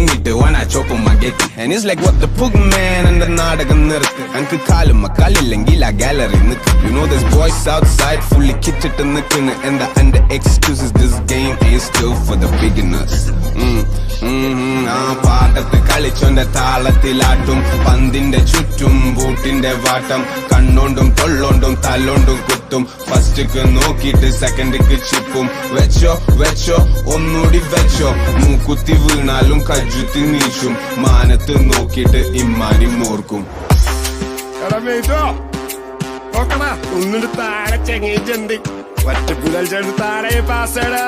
തൂങ്ങിട്ട് ഓനാ ചോപ്പും മകേറ്റി. And it's like what the pug man എന്റെ നാടകം നിർത്ത്. എനിക്ക് കാലും മക്കാലില്ലെങ്കിൽ ആ ഗാലറി നിൽക്ക്. You know there's boys outside fully കിറ്റിട്ട് നിൽക്കുന്നു. എന്താ എന്റെ excuses, this game ain't still for the beginners. ആ പാട്ടത്ത് കളിച്ചോന്റെ താളത്തിലാട്ടും പന്തിന്റെ ചുറ്റും ബൂട്ടിന്റെ വാട്ടം. കണ്ണോണ്ടും തൊള്ളോണ്ടും തല്ലോണ്ടും കുത്തും. ഫസ്റ്റ്ക്ക് നോക്കിട്ട് സെക്കൻഡ്ക്ക് ചിപ്പും. വെച്ചോ വെച്ചോ ഒന്നൂടി വെച്ചോ. മൂക്കുത്തി വീണാലും കജ്ജുത്തി നീച്ചും. മാനത്ത് നോക്കിട്ട് ഇമ്മാനി മോർക്കും. ഒന്നിട്ട് താഴെ ചെങ്ങിട്ടുണ്ട്. ഒറ്റ പുലൽ ചെണ്ട് താഴെ പാസടാ.